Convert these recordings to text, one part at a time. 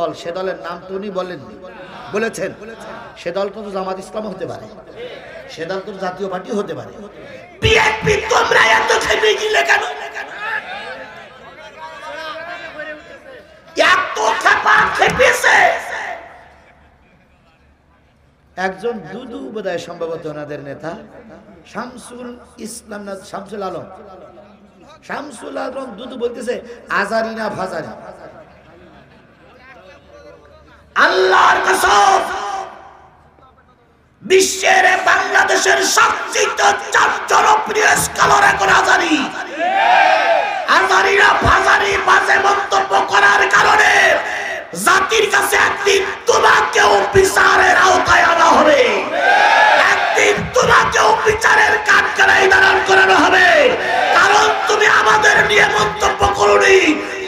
দল, সে দলের নাম তো উনি বলেননি, বলেছেন সে দল তো জামাত ইসলাম হতে পারে, সে দল তো জাতীয় পার্টি হতে পারে। বিএনপি তোমরা এত খেপে গেলে কেন? এত খেপেছে। একজন দুদু বোধহয় সম্ভবত ওনাদের নেতা শামসুল ইসলাম না শামসুল আলম, শামসুল আলম দুদু বলতেছে আজারি না ভাজারি। আল্লাহর কসম, বিশ্বের বাংলাদেশের সবচেয়ে জনপ্রিয় স্কলার এখন আজারি। আজারিরা ভাজারি বাজে মন্তব্য করার কারণে জাতির কাছে একদিন তোমাকেও বিচারের আওতায় আনা হবে, একদিন তোমাকেও বিচারের কাঠগড়ায় দাঁড়ান করানো হবে। কারণ তুমি আমাদের নিয়ে মন্তব্য করোনি,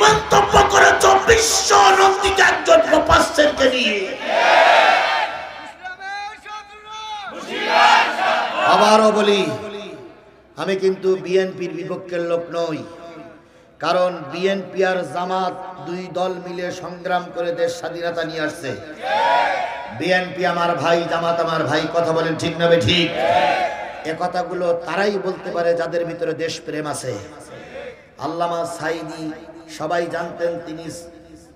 মন্তব্য করেছ বিশ্ব নন্দিত একজন মুফাসসিরকে নিয়ে। আবারও বলি, আমি কিন্তু বিএনপির বিপক্ষের লোক নই, কারণ বিএনপি আর জামাত দুই দল মিলে সংগ্রাম করে দেশ স্বাধীনতা নিয়ে আসছে। বিএনপি আমার ভাই, জামাত আমার ভাই, কথা বলেন ঠিক না ঠিক? এ কথাগুলো তারাই বলতে পারে যাদের ভিতরে দেশপ্রেম আছে। আল্লামা সাইদি সবাই জানতেন, তিনি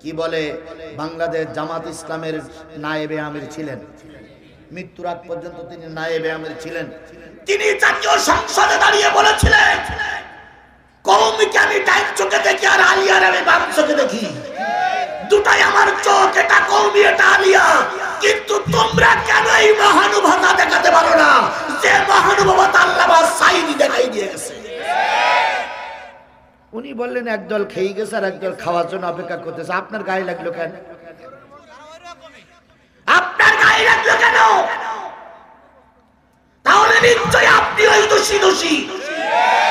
কি বলে বাংলাদেশ জামাত ইসলামের নায়েবে আমির ছিলেন, মৃত্যুর আগ পর্যন্ত তিনি নায়েবে আমির ছিলেন। তিনি জাতীয় সংসদে দাঁড়িয়ে বলেছিলেন, কওমিকে আমি ডাইন চোখে দেখি আর আলিয়ার আমি বাম চোখে দেখি, দুটাই আমার চোখ, এটা কওমি এটা আলিয়া। কিন্তু তোমরা কেন এই মহানুভবতা দেখাতে পারো না যে মহানুভবতা আল্লামা সাইদি দেখাই দিয়ে গেছে? উনি বললেন একদল খেয়ে গেছে আর একদল খাওয়ার জন্য অপেক্ষা করতেছে। আপনার গায়ে লাগলো কেন? আপনার গায়ে লাগলো কেন? তাহলে নিশ্চয়ই আপনি ওই দোষী,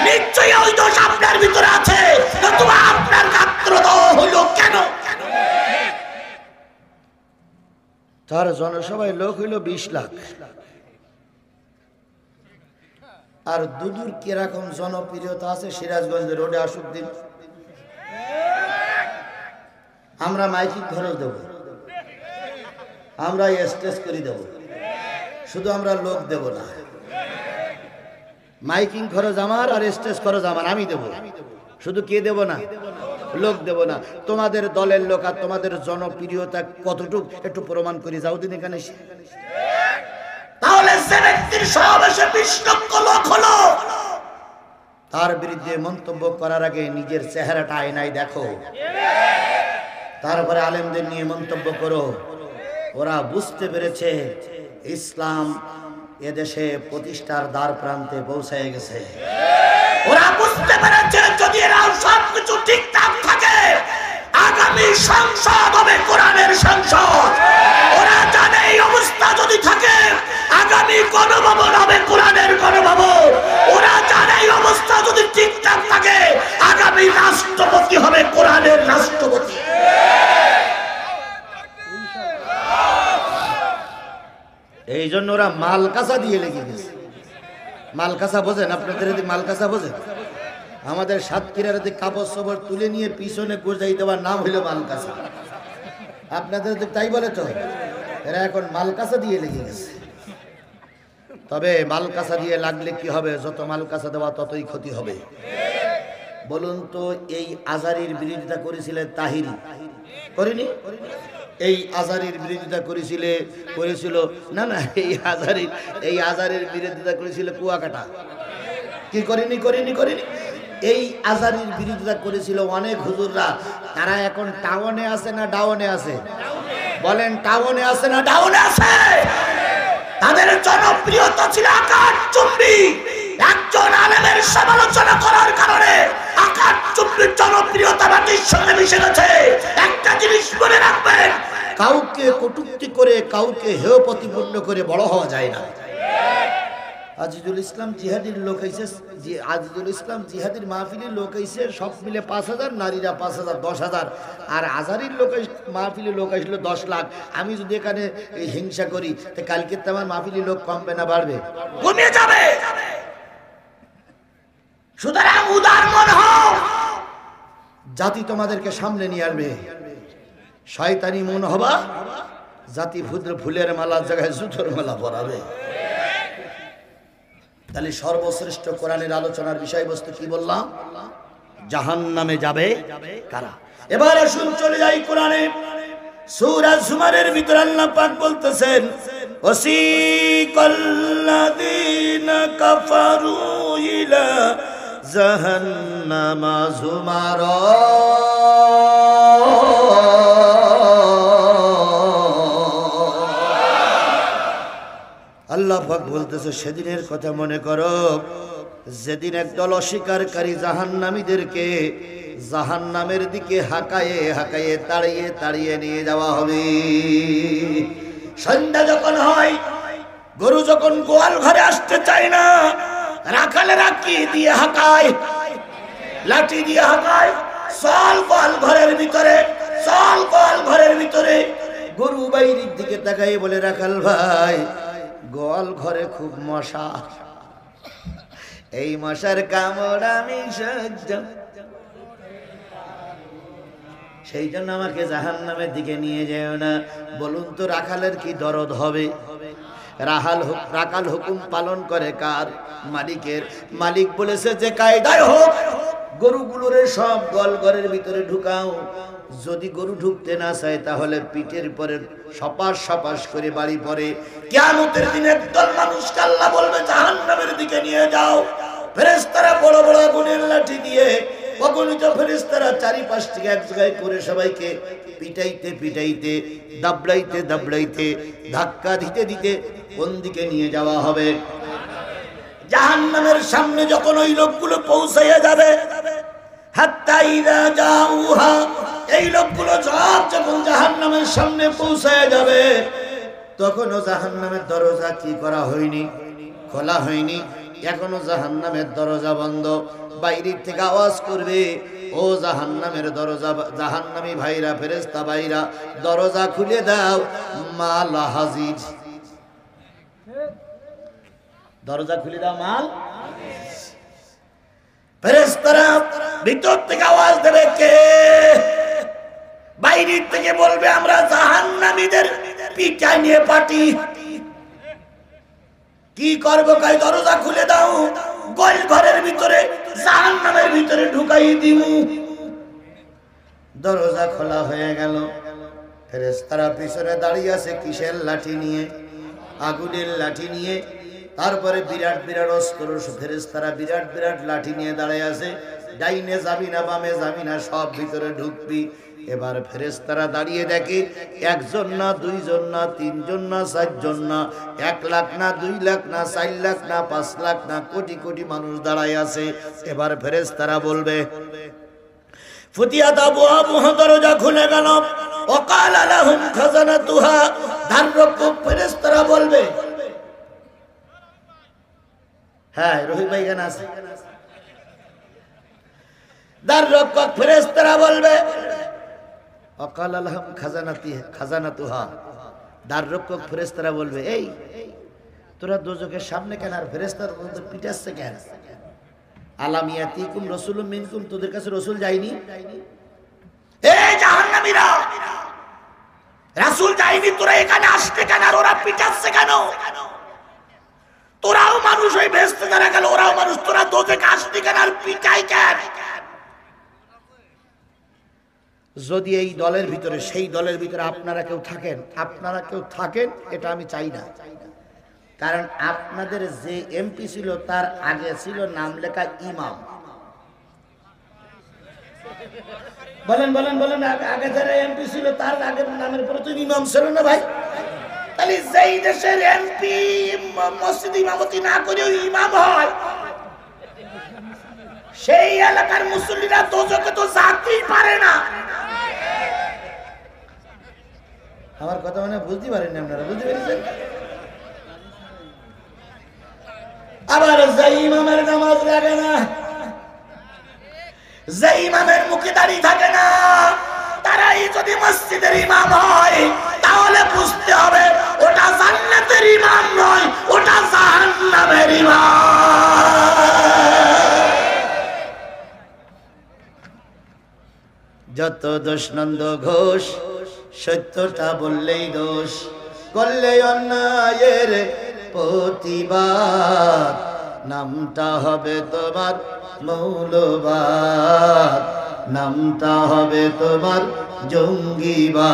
নিশ্চয়ই ওই দোষ আপনার ভিতরে আছে। নতুবা আপনার গাত্রদাহ হলো কেন? তার জনসভায় লোক হইল 20 লাখ। আর দুদুর কিরকম জনপ্রিয়তা আছে সিরাজগঞ্জ রোডে আসুক দিন, আমরা মাইকিং খরচ দেব, আমরা স্টেজ করে দেব, শুধু আমরা লোক দেব না। মাইকিং খরচ আমার আর স্টেজ খরচ আমার, আমি দেব, শুধু কে দেব না? লোক দেব না। তোমাদের দলের লোক আর তোমাদের জনপ্রিয়তা কতটুকু একটু প্রমাণ করে যাও দিন এখানে। তাহলে যে ব্যক্তির সমাবেশে 20 লক্ষ লোক হলো, তার বিরুদ্ধে মন্তব্য করার আগে নিজের চেহারাটা আয়নায় দেখো, তারপরে আলেমদের নিয়ে মন্তব্য করো। ওরা বুঝতে পেরেছে ইসলাম এদেশে প্রতিষ্ঠার দ্বার প্রান্তে পৌঁছে গেছে। ওরা বুঝতে পেরেছে যদি এরা সবকিছু ঠিকঠাক থাকে, আগামী সংসদ হবে কোরআনের সংসদ। ওরা জানে এই অবস্থা যদি থাকে, আগামী গণভবন হবে কোরআনের গণভবন। ওরা জানে এই অবস্থা যদি ঠিকঠাক থাকে, আগামী রাষ্ট্রপতি হবে কোরআনের রাষ্ট্রপতি। এই জন্য ওরা মালকাসা দিয়ে লেগে গেছে। মালকাসা বোঝেন আপনাদের? মালকাসা বোঝেন? আমাদের সাতক্ষীরার কাপড় সবর তুলে নিয়ে পিছনে গোজাই দেওয়ার নাম হইল মালকাসা। আপনাদের তাই বলে তো? এরা এখন মালকাসা দিয়ে লেগে গেছে। তবে মালকাসা দিয়ে লাগলে কি হবে? যত মালকাসা দেওয়া ততই ক্ষতি হবে। বলুন তো, এই আজারির বিরোধিতা করেছিলেন তাহিরি, করেনি? এই আজারির বিরোধিতা করেছিল না না, এই আজারির বিরোধিতা করেছিল কুয়াকাটা, কি করেনি? এই আজারির বিরোধিতা করেছিল অনেক হুজুররা। তারা এখন টাউনে আছে না ডাউনে আছে? বলেন, টাউনে আছে না ডাউনে আছে? তাদের জনপ্রিয়তা ছিল আকাশচুম্বী। একজন আলেমের সমালোচনা করার কারণে আকাশচুম্বীর জনপ্রিয়তা মাটির সঙ্গে মিশে গেছে। একটা জিনিস মনে রাখবেন, কাউকে কটূক্তি করে, কাউকে হেয় প্রতিপন্ন করে বড় হওয়া যায় না। আজিজুল ইসলাম জিহাদির লোক হয়েছে, আজিজুল ইসলাম জিহাদির মাহফিলের লোক হয়েছে সব মিলে 5000, নারীরা 5000, 10,000। আর আজারির লোক মাহফিলের লোক আসলো 10 লাখ। আমি যদি এখানে হিংসা করি, তো কালকে তো আমার মাহফিলের লোক কমবে না বাড়বে? কমে যাবে। সুতরাং উদার মন হও, জাতি তোমাদেরকে সামনে নিয়ে আসবে। শয়তানি মন হবা, জাতি ফুলের মালা জায়গায় জুতোর মালা পরাবে। তাহলে সর্বশ্রেষ্ঠ কোরআনের আলোচনার বিষয়বস্তু কি বললাম? জাহান্নামে যাবে কারা। এবার আসুন চলে যাই কোরআনে। সূরা জুমারের ভিতর আল্লাহ পাক বলতেছেন, ওয়াসিকাল্লাযীনা কাফারু ইলা জাহান্নামা যুমারা। আল্লাহ পাক বলতেছে, সেদিনের কথা মনে করো যেদিন একদল অস্বীকারী জাহান্নামীদেরকে জাহান্নামের দিকে হাঁকায়ে হাঁকায়ে তাড়িয়ে তাড়িয়ে নিয়ে যাওয়া হবে। সন্ধ্যা যখন হয়, গরু যখন গোয়াল ঘরে আসতে চায় না, রাখালেরা কি দিয়ে হাঁকায়? লাঠি দিয়ে হাঁকায়। চল গোয়াল ঘরের ভিতরে, চল গোয়াল ঘরের ভিতরে। গরু বাইরের দিকে তাকাই বলে, রাখাল ভাই, গোয়াল ঘরে খুব মশা, এই মশার কামড় আমি সহ্য, সেই জন্য আমাকে জাহান্নামের দিকে নিয়ে যেও না। বলুন তো রাখালের কি দরদ হবে? রাখাল হুকুম পালন করে কার? মালিকের। মালিক বলেছে যে কায়দায় হোক গরুগুলোরে সব গোয়াল ঘরের ভিতরে ঢুকাও। যদি গরু ঢুকতে না চায় তাহলে পিঠের পরে সপাস সপাস করে বাড়ি পড়ে। কিয়ামতের দিন একদল মানুষকে আল্লাহ বলবে জাহান্নামের দিকে নিয়ে যাও। ফেরেশতারা বড় বড় আগুনের লাঠি দিয়ে, অগণিত ফেরেশতারা চারিপাশ থেকে এক জায়গায় করে সবাইকে পিটাইতে পিটাইতে, দাবড়াইতে দাবড়াইতে, ধাক্কা দিতে দিতে কোন দিকে নিয়ে যাওয়া হবে? জাহান্নামের সামনে যখন ওই লোকগুলো পৌঁছাইয়া যাবে, হাত্তা ইযা জাউহা, এই লোকগুলো যখন জাহান্নামের সামনে পৌঁছাইয়া যাবে, তখনও জাহান্নামের দরজা কি করা হয়নি? খোলা হয়নি। এখনো জাহান্নামের দরজা বন্ধ। বাইরের থেকে আওয়াজ করবে, ও জাহান্নামের দরজা, জাহান্নামী ভাইরা, ফেরেশতা ভাইরা, দরজা খুলে দাও, মাল হাজির। দরজা খুলে দাও, মাল। ফেরেশতারা ভিতর থেকে আওয়াজ দেবে, কে? বাইরের থেকে বলবে, আমরা জাহান্নামীদের পিটাই নিয়ে পাটি। কি করবো? কয় দরজা খুলে দাও, গোয়াল ঘরের ভিতরে জাহান্নামের ভিতরে ঢুকাই দিমু। দরজা খোলা হয়ে গেল। ফেরেশতারা পিছনে দাঁড়িয়ে আছে কিসের লাঠি নিয়ে? আগুনের লাঠি নিয়ে। তারপরে বিরাট বিরাট অস্ত্র, ফেরেশতারা বিরাট বিরাট লাঠি নিয়ে দাঁড়িয়ে আছে। ডাইনে যাবি না, বামে যাবি না, সব ভিতরে ঢুকবি। এবার ফেরেশতারা দাঁড়িয়ে দেখে, একজন না, দুইজন না, তিনজন না, চারজন না, 1 লাখ না, 2 লাখ না, 4 লাখ না, 5 লাখ না, কোটি কোটি মানুষ দাঁড়ায় আছে। এবার ফেরেশতারা বলবে, ফুতিহাত আবওয়াবুহা, দরজা খুলে গেল। ওয়াকালা লাহুম খাজানাতুহা, দ্বাররক্ষক ফেরেশতারা বলবে, হ্যাঁ রহিম ভাই কেন আছে? দ্বাররক্ষক ফেরেশতারা বলবে, ওয়াকালা লাহুম খাজানাতুহা, দ্বাররক্ষক ফেরেশতারা বলবে, এই তোরা দোজখের সামনে কেন আর ফেরেশতারা পিটাচ্ছে কেন? আলাম ইয়াতিকুম রাসূলুম মিনকুম, তোদের কাছে রাসূল যায়নি? এই জাহান্নামীরা, রাসূল যায়নি, তোরা এখানে আসতে কেন আর ওরা পিটাচ্ছে কেন? তোরাও মানুষ, ওই বেহেশতে যারা গেল ওরাও মানুষ, তোরা দোজখে আসতে কেন আর পিটাই কেন? যদি এই দলের ভিতরে, সেই দলের ভিতরে আপনারা কেউ থাকেন, এটা আমি চাই না। কারণ আপনাদের যে এমপি ছিল তার আগে ছিল নাম লেখা ইমাম। বলেন বলেন বলেন, আগে যারা এমপি ছিল তার আগের নামের পরে তো ইমাম ছিল না ভাই? তাহলে যেই দেশের এমপি মসজিদ ইমামতি না করেও ইমাম হয়, সেই এলাকার মুসল্লিরা দোজখে তো যেতেই পারে না। আমার কথা মানে বুঝতে পারেন আপনারা? বুঝতে পেরেছেন? আবার যে ইমামের নামাজ লাগে না, যে ইমামের মুখে দাঁড়িয়ে থাকে না, তারাই যদি মসজিদের ইমাম হয়, তাহলে বুঝতে হবে ওটা জান্নাতের ইমাম নয়, ওটা জাহান্নামের ইমাম। যত দোষ নন্দ ঘোষ সত্যটা বললেই দোষ, করলে অন্যায়ের প্রতিবাদ, নামটা হবে তোমার মৌলবাদ, নামটা হবে তোমার জঙ্গিবাদ।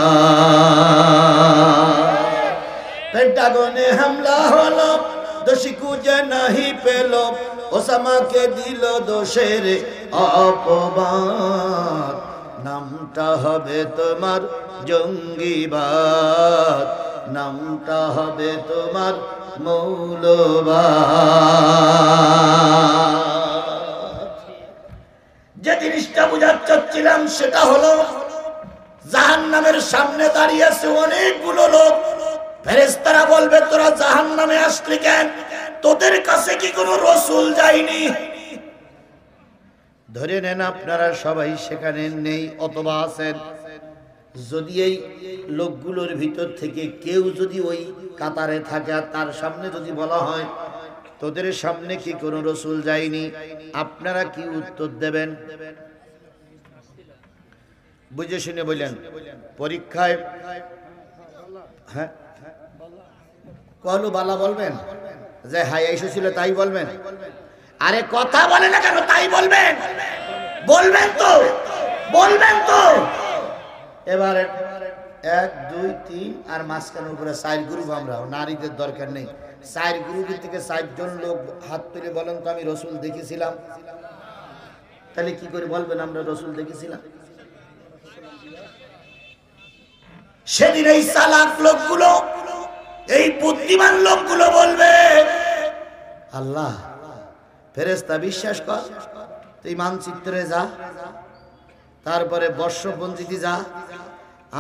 পেন্টাগনে হামলা হলো, দোষী খুঁজে নাহি পেল, ওসামাকে দিল দোষের অপবাদ, নামটা হবে তোমার জঙ্গিবাদ, নামটা হবে তোমার মৌলবাদ। যে জিনিসটা বুঝাতে চাচ্ছিলাম সেটা হলো, জাহান্নামের সামনে দাঁড়িয়ে আছে অনেকগুলো লোক। ফেরেশতারা বলবে তোরা জাহান্নামে আসলি কেন? তোদের কাছে কি কোনো রসুল যায়নি? ধরে নেন আপনারা সবাই সেখানে নেই অথবা আছেন। যদি এই লোকগুলোর ভিতর থেকে কেউ যদি ওই কাতারে থাকে আর তার সামনে যদি বলা হয় তোদের সামনে কি কোনো রসুল যায়নি, আপনারা কি উত্তর দেবেন? বুঝে শুনে বললেন। পরীক্ষায় হ্যাঁ কলু বালা বলবেন, যে হাই এসেছিল তাই বলবেন? আরে কথা বলে না কেন? তাই বলবেন, বলবেন তো, বলবেন তো। এবারে 1 2 3 আর মাঝখানের উপরে 4 গ্রুপ। আমরা নারীদের দরকার নেই। 4 গ্রুপের থেকে 4 জন লোক হাত তুলে বলেন তো আমি রসুল দেখেছিলাম। তাহলে কি করে বলবেন আমরা রসুল দেখেছিলাম? সেদিন এই চালাক লোকগুলো, এই বুদ্ধিমান লোকগুলো বলবে আল্লাহ ফেরেশতা বিশ্বাস কর, তুই মানচিত্রে যা, তারপরে বর্ষপঞ্জিতে যা।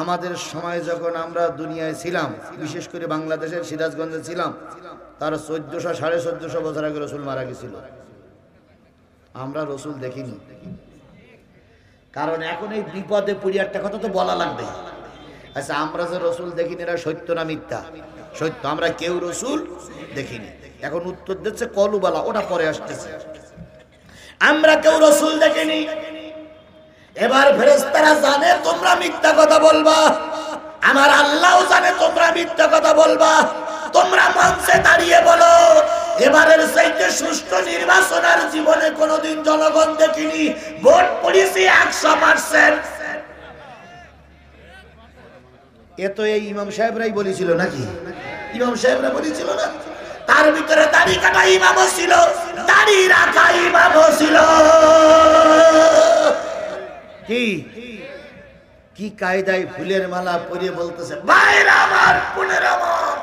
আমাদের সময় যখন আমরা দুনিয়ায় ছিলাম, বিশেষ করে বাংলাদেশের সিরাজগঞ্জে ছিলাম, তার 1400 1450 বছর আগে রসুল মারা গেছিল। আমরা রসুল দেখিনি। কারণ এখন এই বিপদে পড়ি একটা কথা তো বলা লাগবে। আচ্ছা, আমরা যে রসুল দেখিনি এরা সত্য না মিথ্যা? সত্য। আমরা কেউ রসুল দেখিনি। এখন উত্তর দিচ্ছে কলুবালা, ওটা পরে আসতেছে। আমরা কেউ রসুল দেখিনি। এবার ফেরেশতারা জানে তোমরা মিথ্যা কথা বলবা, আমার আল্লাহও জানে তোমরা মিথ্যা কথা বলবা। তোমরা মঞ্চে দাঁড়িয়ে বলো এবারের চাইতে সুষ্ঠু নির্বাচন আর জীবনে কোনোদিন জনগণ দেখিনি, ভোট পড়েছি 100%। এ তো এই ইমাম সাহেবরাই বলেছিল নাকি? ইমাম সাহেবরা বলেছিল না? তার ভিতরে দাড়ি কাটা ইমামও ছিল, দাড়ি রাখা ইমামও ছিল। কি কি কায়দায় ফুলের মালা পরিয়ে বলতেছে, ভাইরা আমার, বোনের আমার,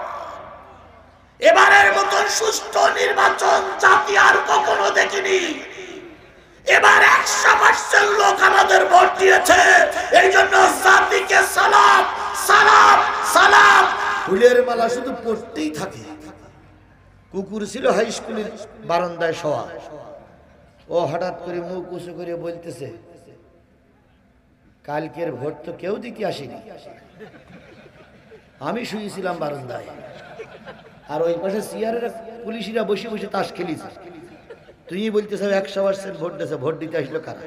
এবারের মতন সুষ্ঠু নির্বাচন জাতি আর কখনো দেখিনি। এবার 100% লোক আমাদের ভোট দিয়েছে, এই জন্য জাতিকে সালাম সালাম সালাম। ফুলের মালা শুধু পড়তেই থাকে। কুকুর ছিল হাই স্কুলের বারান্দায় শোয়া, ও হঠাৎ করে মুখ উঁচু করে বলতেছে, কালকের ভোট তো কেউ দিতে আসেনি, আমি শুয়েছিলাম বারান্দায়, আর ওই পাশে চেয়ারের পুলিশরা বসে বসে তাস খেলিছে। তুমি বলতেছ 100% ভোট দিয়েছে, ভোট দিতে আসলো কারা?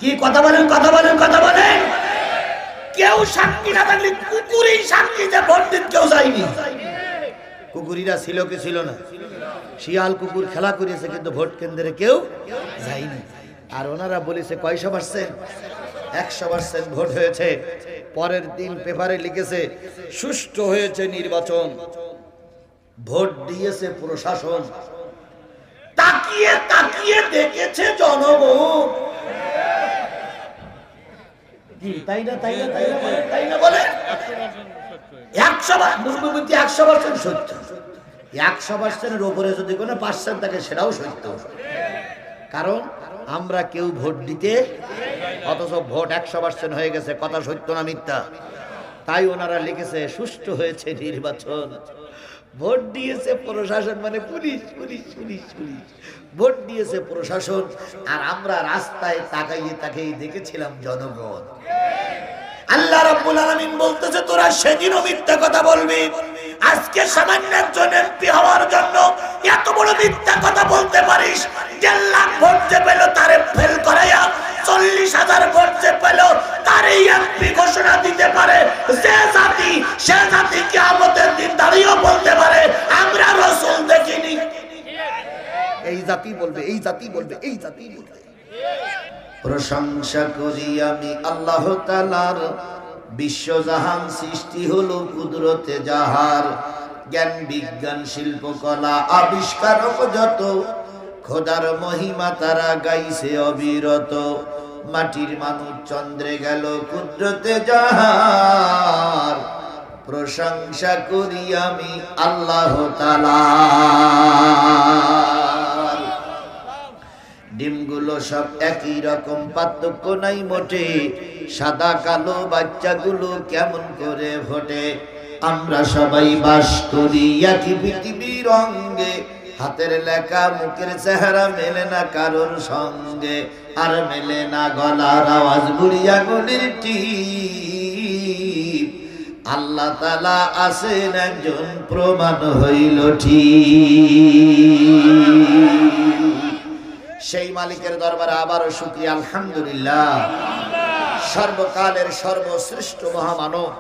কি কথা বলেন, কথা বলেন, কথা বলেন। কেউ সাক্ষী না থাকলে কুকুরই সাক্ষী যে ভোট দিতে কেউ যায়নি। কুকুরিরা ছিল কি ছিল না? শিয়াল কুকুর খেলা করেছে, কিন্তু ভোট কেন্দ্রে কেউ যায়নি। আর ওনারা বলেছে কয়শো পার্সেন্ট? 100% ভোট হয়েছে। পরের দিন পেপারে লিখেছে সুষ্ঠু হয়েছে নির্বাচন, ভোট দিয়েছে প্রশাসন, তাকিয়ে তাকিয়ে দেখেছে জনগণ। তাই না? তাই না? তাই না? তাই না বলে 100% সত্য। 100%-এর উপরে যদি কোনো পার্সেন্ট থাকে সেটাও সত্য। কারণ আমরা কেউ ভোট দিতে, অথচ ভোট 100% হয়ে গেছে। কথা সত্য না মিথ্যা? তাই ওনারা লিখেছে সুষ্ঠু হয়েছে নির্বাচন, ভোট দিয়েছে প্রশাসন, মানে police police police police, vote দিয়েছে প্রশাসন। আর আমরা রাস্তায় তাকাইয়ে তাকিয়ে দেখেছিলাম জনগণ। আল্লাহ রাব্বুল আলামিন বলতেছে তোরা সেদিনও মিথ্যা কথা বলবি, আজকে সামান্য একজন এমপি হওয়ার জন্য এত বড় মিথ্যা কথা বলতে পারিস? 1.5 লাখ ভোট যে পেল তারে ফেল করাইয়া 40,000 ভোট যে পেল তারই এমপি ঘোষণা দিতে পারে, যে জাতি সে জাতি কিয়ামতের দিন দাঁড়িয়েও বলতে পারে আমরা রাসূল দেখিনি। এই জাতি বলবে, এই জাতি বলবে, এই জাতি বলবে। প্রশংসা করি আমি আল্লাহ তাআলার, বিশ্বজাহান সৃষ্টি হলো কুদরতে যাহার, জ্ঞান বিজ্ঞান শিল্পকলা আবিষ্কারক যত, খোদার মহিমা তারা গাইছে অবিরত। মাটির মানুষ চন্দ্রে গেল কুদরতে যাহার, প্রশংসা করি আমি আল্লাহ তাআলার। ডিমগুলো সব একই রকম, পার্থক্য নাই মোটে, সাদা কালো বাচ্চাগুলো কেমন করে ফোটে। আমরা সবাই বাস করি একই পৃথিবীর অঙ্গে, হাতের লেখা মুখের চেহারা মেলে না কারোর সঙ্গে, আর মেলে না গলার আওয়াজ গুড়িয়া গুলির টিপ। আল্লাহ তাআলা আছেন একজন, প্রমাণ হইল ঠিক। সেই মালিকের দরবারে আবারও শুকরিয়া, আলহামদুলিল্লাহ। সর্বকালের সর্বশ্রেষ্ঠ মহামানব,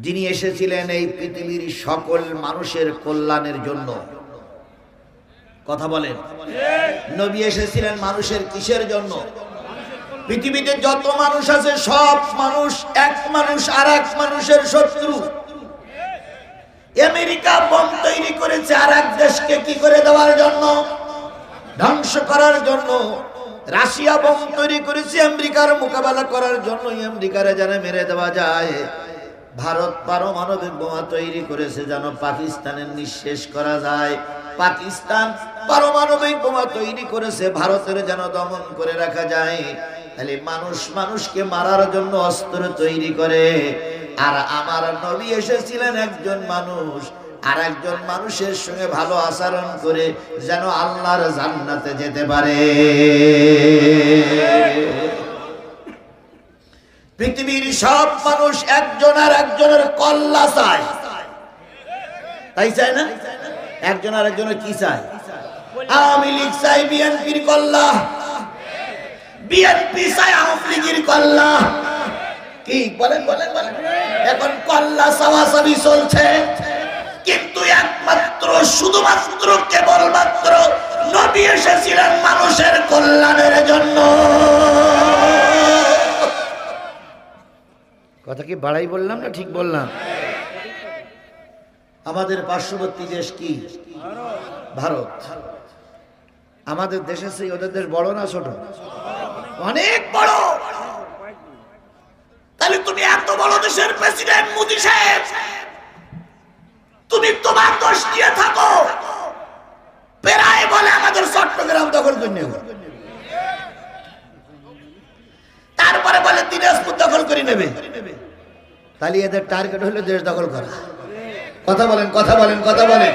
যিনি এসেছিলেন এই পৃথিবীর সকল মানুষের কল্যাণের জন্য। কথা বলেন, নবী এসেছিলেন মানুষের কিসের জন্য? পৃথিবীতে যত মানুষ আছে সব মানুষ এক মানুষ আর এক মানুষের শত্রু। আমেরিকা বোম তৈরি করেছে আর এক দেশকে কি করে দেওয়ার জন্য? ধ্বংস করার জন্য। রাশিয়া বোম তৈরি করেছে আমেরিকার মোকাবেলা করার জন্য, আমেরিকারে যেন মেরে দেওয়া যায়। ভারত পারমাণবিক বোমা তৈরি করেছে যেন পাকিস্তানের নিঃশেষ করা যায়। পাকিস্তান পারমাণবিক বোমা তৈরি করেছে ভারতের যেন দমন করে রাখা যায়। তাহলে মানুষ মানুষকে মারার জন্য অস্ত্র তৈরি করে, আর আমার নবী এসেছিলেন একজন মানুষ আর একজন মানুষের সঙ্গে ভালো আচরণ করে যেন আল্লাহর জান্নাতে যেতে পারে। পৃথিবীর সব মানুষ একজন আর একজনের কল্যাণ চায়, তাই চায় না? একজন আর একজনের কি চায়? আওয়ামী লীগ চাই বিএনপির কল্যাণ, বিএনপি চাই আওয়ামী লীগের কল্যাণ। কি বলেন বলেন বলেন? এখন কল্যাণ চাওয়াচাবি চলছে, কিন্তু একমাত্র শুধুমাত্র কেবলমাত্র নবী এসেছিলেন মানুষের কল্যাণের জন্য। কথা কি বাড়াই বললাম না ঠিক বললাম? আমাদের পার্শ্ববর্তী দেশ কি? ভারত। আমাদের দেশের সেই ওদের দেশ বড় না ছোট? অনেক বড়। তাহলে তুমি এত বড় দেশের প্রেসিডেন্ট মোদি সাহেব, তুমি তোমার দোষ নিয়ে থাকো, পেরায় বলে আমাদের চট্টগ্রাম দখল করে নেব, তারপরে বলে দিনাজপুর দখল করে নেবে। তাহলে এদের টার্গেট হলো দেশ দখল করা। কথা বলেন কথা বলেন কথা বলেন।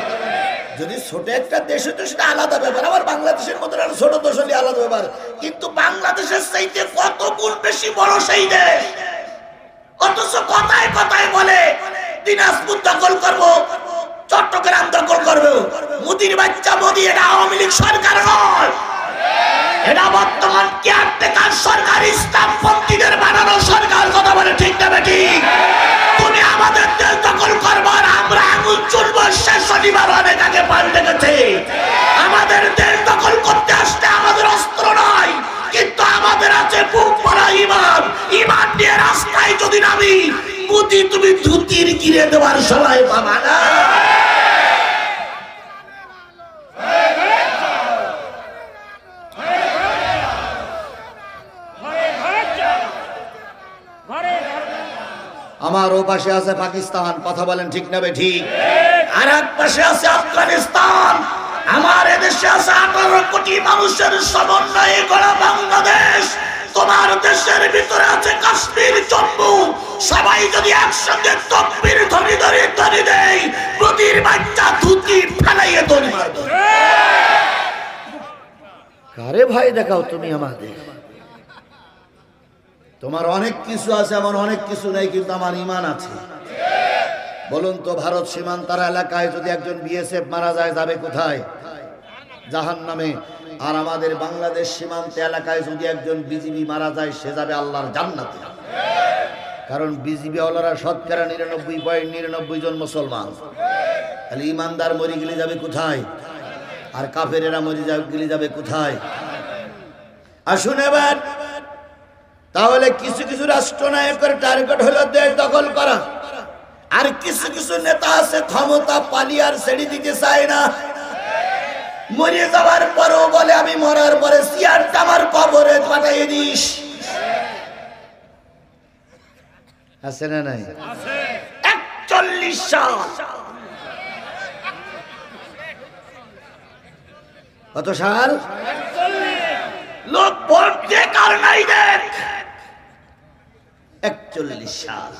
যদি ছোট একটা দেশ হতো সেটা আলাদা ব্যাপার, আবার বাংলাদেশের মতো ছোট দেশ হলে আলাদা ব্যাপার, কিন্তু বাংলাদেশের চাইতে কত গুণ বেশি বড় সেই দেশ, অথচ কথায় কথায় বলে দিনাজপুর দখল করব, চট্টগ্রাম দখল করব। মোদির বাচ্চা মোদি, এটা আওয়ামী লীগ সরকার নয়, এটা বর্তমান কেয়ারটেকার সরকার, ইসলামপন্থীদের বানানো সরকার। কথা বলে ঠিক না ঠিক? তুমি আমাদের দেশ দখল করবো আর আমরা আঙুল চুলবো, শেষ শনিবার অনেক আগে পাল্টে গেছে। আমাদের দেশ দখল করতে আসতে আমাদের অস্ত্র নয়, কিন্তু আমাদের আছে বুক ভরা ঈমান। ঈমান নিয়ে রাস্তায় যদি নামি, মোদি তুমি ধুতির গিরে দেওয়ার সময় পাবা না। আমার ও পাশে আছে পাকিস্তান। কথা বলেন ঠিক না ঠিক? আর এক পাশে আছে আফগানিস্তান। আমার এদেশে আছে 18 কোটি মানুষের সমন্বয়ে গড়া বাংলাদেশ। তোমার দেশের ভিতরে আছে কাশ্মীর, জম্মু। সবাই যদি একসঙ্গে তকবীর ধ্বনি ধরে ধ্বনি দেয়, মোদির বাচ্চা ধুতি ফেলাইয়ে দড়ি মারবে। কারে ভাই দেখাও তুমি আমাদের? তোমার অনেক কিছু আছে, আমার অনেক কিছু নেই, কিন্তু আমার ঈমান আছে। বলুন তো, ভারত সীমান্তার এলাকায় যদি একজন বিএসএফ মারা যায়, যাবে কোথায়? জাহান্নামে। আর আমাদের বাংলাদেশ সীমান্ত এলাকায় যদি একজন বিজিবি মারা যায় সে যাবে আল্লাহর জান্নাতে, কারণ বিজিবি ওয়ালারা শতকরা 99.99 জন মুসলমান। তাহলে ইমানদার মরে গেলে যাবে কোথায়, আর কাফেরেরা মরে গেলে যাবে কোথায়? আসুন এবার, তাহলে কিছু কিছু রাষ্ট্রনায়কের টার্গেট হলো দেশ দখল করা, আর কিছু কিছু নেতা আছে ক্ষমতা পালিয়ে আর ছেড়ে দিতে চায় না। মরে যাওয়ার পরও বলে আমি মরার পরে চেয়ারটা আমার কবরে পাঠিয়ে দিস। আছে না নাই? 41 সাল। কত সাল? লোক ভোট দিয়ে কার নাই দেখ 41 সাল।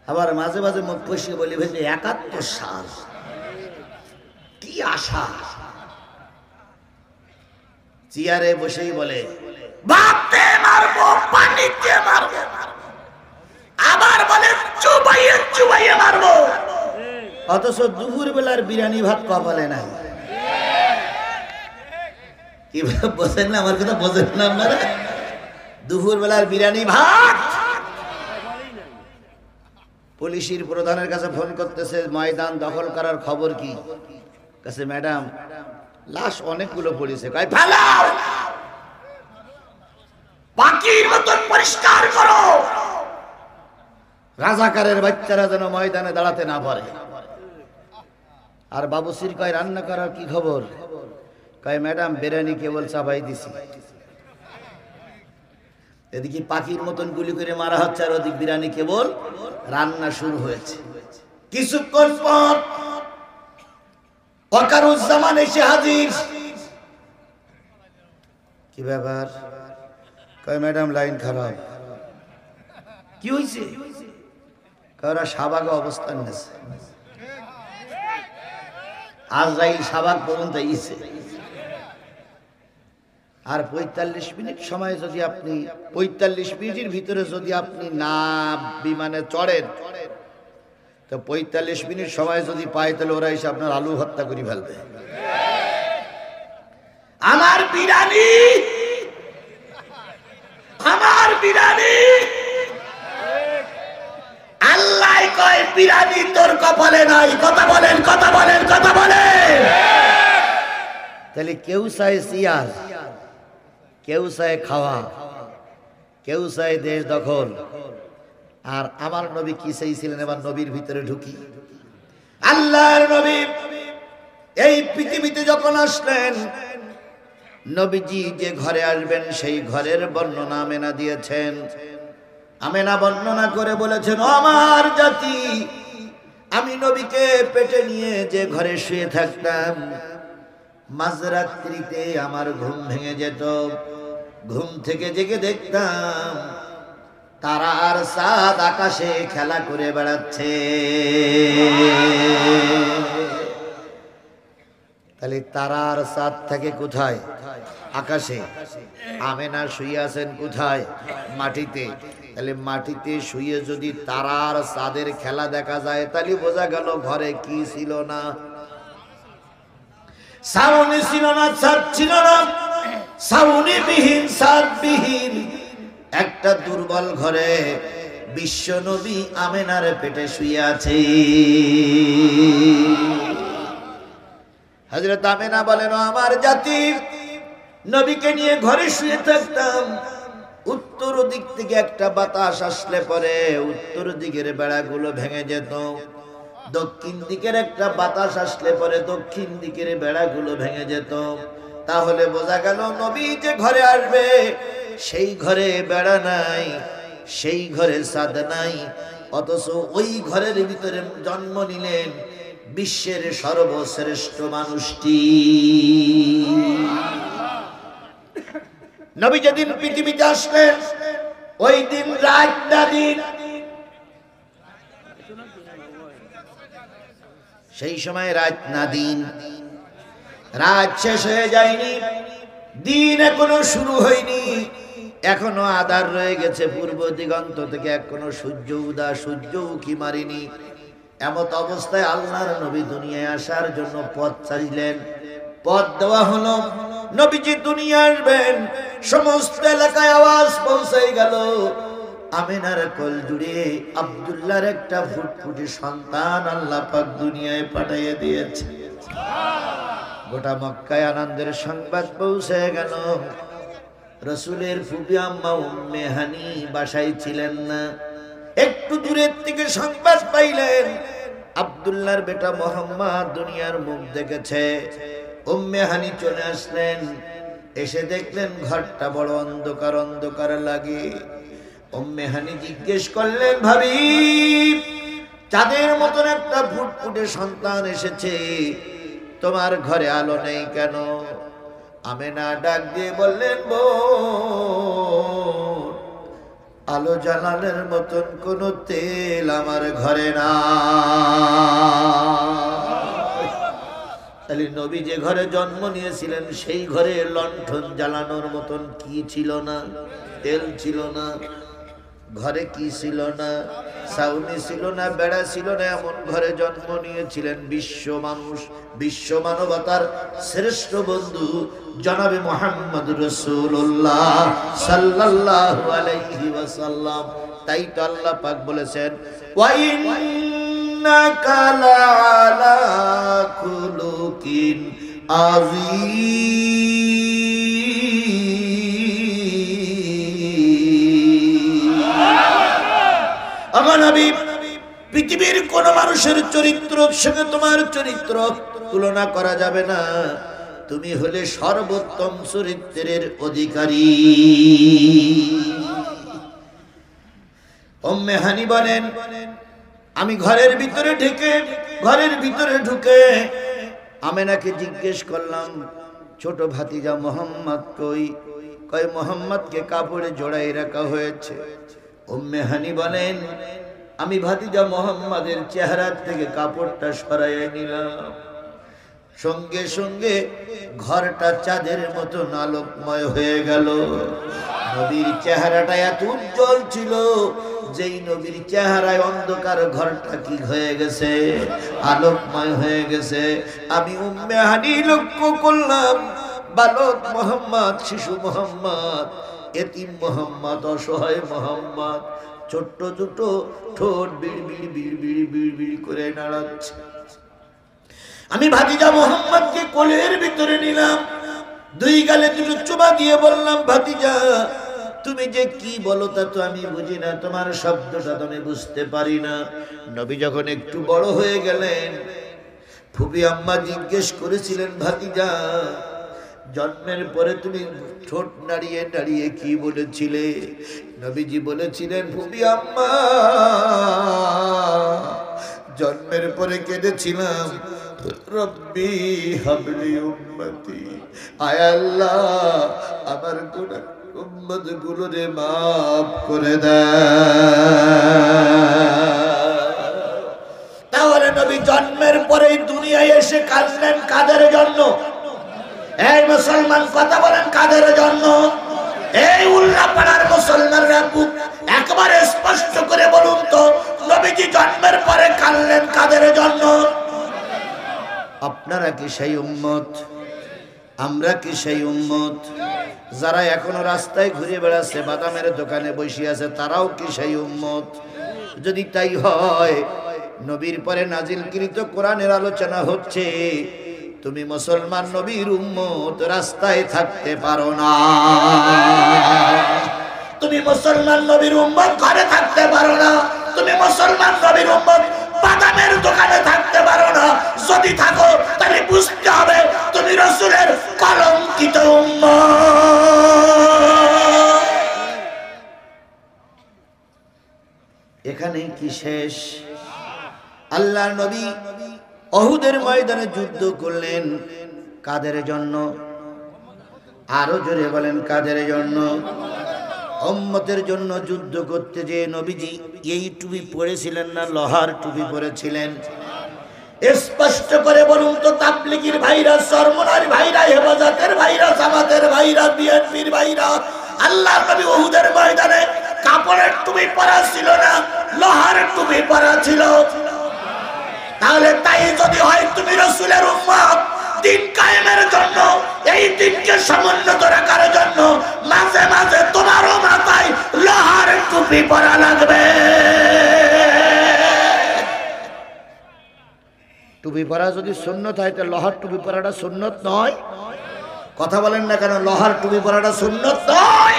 আবার মাঝে মাঝে মুখ ফসিয়ে বলি ভেবে 71 সাল। কি আশা! চেয়ারে বসেই বলে ভাবতে মারবো, পানিতে মারবো, আবার বলে চুবাইয়ে চুবাইয়ে মারবো। অথচ দুপুর বেলার বিরিয়ানি ভাত কপালে নাই। কি বোঝেন না আমার কথা? বোঝেন না আপনারা? দুপুর বেলার বিরিয়ানি ভাত। পুলিশের প্রধানের কাছে ফোন করতেছে, ময়দান দখল করার খবর কি? কাছে ম্যাডাম লাশ অনেকগুলো পড়েছে। কয় ফালাও, পাখির মতন পরিষ্কার করো, রাজাকারের বাচ্চারা যেন ময়দানে দাঁড়াতে না পারে। আর বাবুসির কয় রান্না করার কি খবর? কয় ম্যাডাম বিরিয়ানি কেবল চাপাই দিছি। এদিকে পাখির মতন গুলি করে মারা হচ্ছে, আর ওদিক বিরিয়ানি কেবল রান্না শুরু হয়েছে। কিছুক্ষণ পর ওয়াকারুজ্জামান এসে হাজির। কি ব্যাপার? কয় ম্যাডাম লাইন খারাপ। কি হয়েছে? ওরা শাহবাগে অবস্থান নিয়েছে, আজরাইল শাহবাগ পর্যন্ত ইছে। আর 45 মিনিট সময় যদি আপনি 45 মিনিটের ভিতরে যদি আপনি না বিমানে চড়েন, তো 45 মিনিট সময় যদি পায় তাহলে ওরা এসে আপনার আলু হত্যা করে ফেলবে। আমার বিরিয়ানি, আমার বিরিয়ানি। আল্লাহ কয় বিরিয়ানি তোর কপালে নাই। কথা বলেন, কথা বলেন, কথা বলেন। তাহলে কেউ চায় চেয়ার, কেউ চায় খাওয়া, কেউ চায় দেশ দখল। আর আমার নবী কি চাইছিলেন? এবার নবীর ভিতরে ঢুকি। আল্লাহর নবী এই পৃথিবীতে যখন আসলেন, নবীজি যে ঘরে আসবেন সেই ঘরের বর্ণনা আমেনা দিয়েছেন। আমেনা বর্ণনা করে বলেছেন, আমার জাতি, আমি নবীকে পেটে নিয়ে যে ঘরে শুয়ে থাকতাম, মাঝরাত্রিতে আমার ঘুম ভেঙে যেত। ঘুম থেকে জেগে দেখতাম তারা আর চাঁদ আকাশে খেলা করে বেড়াচ্ছে। তাহলে তারা আর চাঁদ থাকে কোথায়? আকাশে। আমেনা শুয়ে আছেন কোথায়? মাটিতে। তাহলে মাটিতে শুয়ে যদি তারা আর চাঁদের খেলা দেখা যায়, তাহলে বোঝা গেল ঘরে কি ছিল না? ছাউনি ছিল না, ছাদ ছিল না। ছাউনি বিহীন, ছাদ বিহীন একটা দুর্বল ঘরে বিশ্ব নবী আমেনার পেটে শুয়ে আছে। হযরত আমেনা বলেন, আমার জাতির নবীকে নিয়ে ঘরে শুয়ে থাকতাম। উত্তর দিক থেকে একটা বাতাস আসলে পরে উত্তর দিকের বেড়াগুলো ভেঙে যেত। দক্ষিণ দিকের একটা বাতাস আসলে পরে দক্ষিণ দিকের বেড়াগুলো ভেঙে যেত। তাহলে বোঝা গেল নবী যে ঘরে আসবে সেই ঘরে বেড়া নাই, সেই ঘরে ছাদ নাই। অথচ ওই ঘরের ভিতরে জন্ম নিলেন বিশ্বের সর্বশ্রেষ্ঠ মানুষটি। নবী যেদিন পৃথিবীতে আসলেন ওই দিন রাত না দিন, সেই সময় রাত না দিন। রাত শেষ হয়ে যায়নি, দিন এখনো শুরু হয়নি, এখনো আধার রয়ে গেছে। পূর্ব দিগন্ত থেকে এখনো সূর্য উদয়, সূর্য উঁকি মারিনি। এমত অবস্থায় আল্লাহর নবী দুনিয়ায় আসার জন্য পথ চাইলেন। পথ দেওয়া হলো, নবীজি দুনিয়া আসবেন। সমস্ত এলাকায় আওয়াজ পৌঁছাই গেল, আমিনার কোল জুড়ে আব্দুল্লাহর একটা ফুটফুটে সন্তান আল্লাহ পাক দুনিয়ায় পাঠিয়ে দিয়েছে। গোটা মক্কায় আনন্দের সংবাদ পৌঁছে গেল। রসুলের ফুফি আম্মা উম্মে হানি বাসায় ছিলেন না, একটু দূরের থেকে সংবাদ পাইলেন আব্দুল্লাহর বেটা মোহাম্মদ দুনিয়ার মুখ দেখেছে। উম্মে হানি চলে আসলেন, এসে দেখলেন ঘরটা বড় অন্ধকার অন্ধকার লাগে। উম্মে হানি জিজ্ঞেস করলেন, ভাবি, চাঁদের মতন একটা ফুটফুটে সন্তান এসেছে, তোমার ঘরে আলো নেই কেন? আমেনা ডাক দিয়ে বললেন, বোন, আলো জ্বালানোর মতন কোন তেল আমার ঘরে না। তাহলে নবী যে ঘরে জন্ম নিয়েছিলেন সেই ঘরে লণ্ঠন জ্বালানোর মতন কি ছিল না? তেল ছিল না। ঘরে কি ছিল না? ছাউনি ছিল না, বেড়া ছিল না। এমন ঘরে জন্ম নিয়েছিলেন বিশ্ব মানুষ, বিশ্ব মানবতার শ্রেষ্ঠ বন্ধু জনাবে মুহাম্মদ রাসূলুল্লাহ সাল্লাল্লাহু আলাইহি ওয়াসাল্লাম। তাই তো আল্লাহ পাক বলেছেন, ওয়া ইন্নাকা লাআলা খুলুকিন আযীম। আমার নবী, পৃথিবীর কোন মানুষের চরিত্রের সঙ্গে তোমার চরিত্র তুলনা করা যাবে না। তুমি হলে সর্বোত্তম চরিত্রের অধিকারী। উম্মে হানি বলেন, আমি ঘরের ভিতরে ঢুকে আমেনাকে জিজ্ঞেস করলাম, ছোট ভাতিজা মোহাম্মদ কই? কয়, মোহাম্মদকে কাপড়ে জড়াই রাখা হয়েছে। উম্মে হানি বলেন, আমি ভাতিজা মোহাম্মদের চেহারা থেকে কাপড়টা সরাইয়া নিলাম। সঙ্গে সঙ্গে ঘরটা চাঁদের মতো আলোকময় হয়ে গেল। নবীর চেহারাটা এত উজ্জ্বল ছিল, যেই নবীর চেহারায় অন্ধকার ঘরটা কি হয়ে গেছে, আলোকময় হয়ে গেছে। আমি উম্মে হানি লক্ষ্য করলাম, বালক মোহাম্মদ, শিশু মোহাম্মদ, এতিম মোহাম্মদ, অসহায় মোহাম্মদ ছোট্ট দুটো ঠোঁট বিড় বিড় বিড় বিড় বিড় বিড় করে নাড়াচ্ছে। আমি ভাতিজা মোহাম্মদকে কোলের ভিতরে নিলাম, দুই গালে দুটো চুমা দিয়ে বললাম, ভাতিজা, তুমি যে কি বলো তা তো আমি বুঝি না, তোমার শব্দটা তো আমি বুঝতে পারি না। নবী যখন একটু বড় হয়ে গেলেন, ফুফি আম্মা জিজ্ঞেস করেছিলেন, ভাতিজা, জন্মের পরে তুমি ঠোঁট নাড়িয়ে নাড়িয়ে কি বলেছিলে? নবীজি বলেছিলেন, ফুফি আম্মা, জন্মের পরে কেঁদেছিলাম, রব্বি হাবলি উম্মতি, আয় আল্লাহ, আমার গুনাহ উম্মত গুলোরে মাফ করে দাও। তাহলে নবী জন্মের পরেই দুনিয়ায় এসে কাঁদলেন কাদের জন্য? এই মুসলমান কথা বলেন, কাদের জন্য? এই উল্লাপাড়ার মুসলমানরা একবারে স্পষ্ট করে বলুন তো, নবীজি জন্মের পরে কাঁদলেন কাদের জন্য? আপনারা কি সেই উম্মত? আমরা কি সেই উম্মত? যারা এখনো রাস্তায় ঘুরে বেড়াচ্ছে, বাদামের দোকানে বসে আছে, তারাও কি সেই উম্মত? যদি তাই হয়, নবীর পরে নাজিলকৃত কোরআনের আলোচনা হচ্ছে, তুমি মুসলমান নবীর উম্মত, রাস্তায় থাকতে পারো না। তুমি মুসলমান নবীর উম্মত ঘরে থাকতে পারো না। তুমি মুসলমান নবীর উম্মত বাদামের দোকানে থাকতে পারো না। যদি থাকো তাহলে বুঝতে হবে তুমি রাসূলের কলঙ্কিত উম্মত। এখানে কি শেষ? আল্লাহর নবী উহুদের ময়দানে যুদ্ধ করলেন কাদের জন্য? আরো জোরে বলেন, কাদের জন্য? উম্মতের জন্য যুদ্ধ করতে যে নবীজি এই টুপি পরেছিলেন না লোহার টুপি পরেছিলেন? স্পষ্ট করে বলুন তো, তাবলীগীর ভাইরা, চরমনার ভাইরা, হেফাজতের ভাইরা, জামাতের ভাইরা, বিএনপির ভাইরা, আল্লাহর নবী উহুদের ময়দানে কাপড়ের টুপি পরা ছিল না, লোহার টুপি পরা ছিল। তাহলে তাই যদি হয় তুমি রাসূলের উম্মত, দিন কায়েমের জন্য, এই দিনকে সমুন্নত রাখার জন্য মাঝে মাঝে তোমারও মাথায় লোহার টুপি পরা লাগবে। টুপি পরা যদি সুন্নত হয় তো লোহার টুপি পরাটা সুন্নত নয়? কথা বলেন না কেন? লোহার টুপি পরাটা সুন্নত নয়?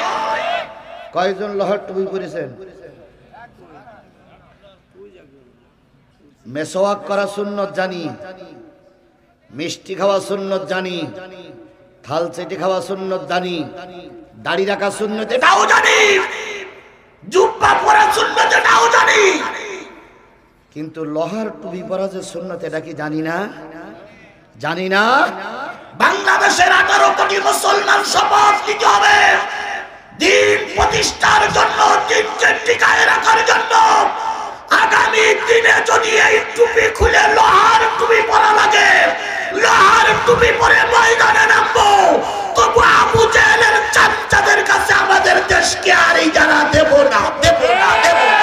কয়জন লোহার টুপি পরেছেন? মেসওয়াক করা সুন্নত জানি, মিষ্টি খাওয়া সুন্নত জানি, থাল চেটে খাওয়া সুন্নত জানি, দাড়ি রাখা সুন্নত এটাও জানি, জুব্বা পরা সুন্নত এটাও জানি, কিন্তু লোহার টুপি পরা যে সুন্নত এটা কি জানি না? জানি না। বাংলাদেশের 18 কোটি মুসলমান শপথ নিতে হবে দিন প্রতিষ্ঠার জন্য, দিনকে টিকায় রাখার জন্য। আগামী দিনে যদি এই টুপি খুলে লোহার টুপি পরা লাগে, লোহার টুপি পরে ময়দানে নামবো, তবু আবু জেহেলের চামচাদের কাছে আমাদের দেশকে আর এই জানা দেব না, দেব না, দেব না।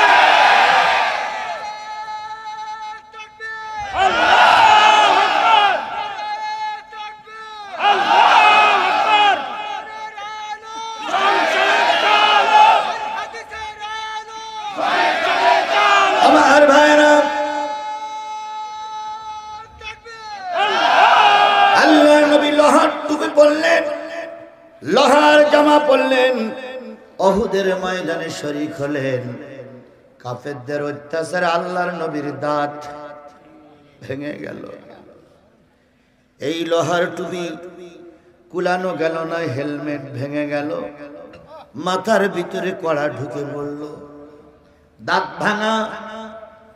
আমার ভাইরা, আল্লাহ নবী লোহার টুপি পরলেন, লোহার জামা পরলেন, উহুদের ময়দানে শরীক হলেন। কাফেরদের অত্যাচারে আল্লাহর নবীর দাঁত ভেঙে গেল। এই লোহার টুপি কুলানো গেল না, হেলমেট ভেঙে গেল, মাথার ভিতরে কড়া ঢুকে পড়ল, দাঁত ভাঙা,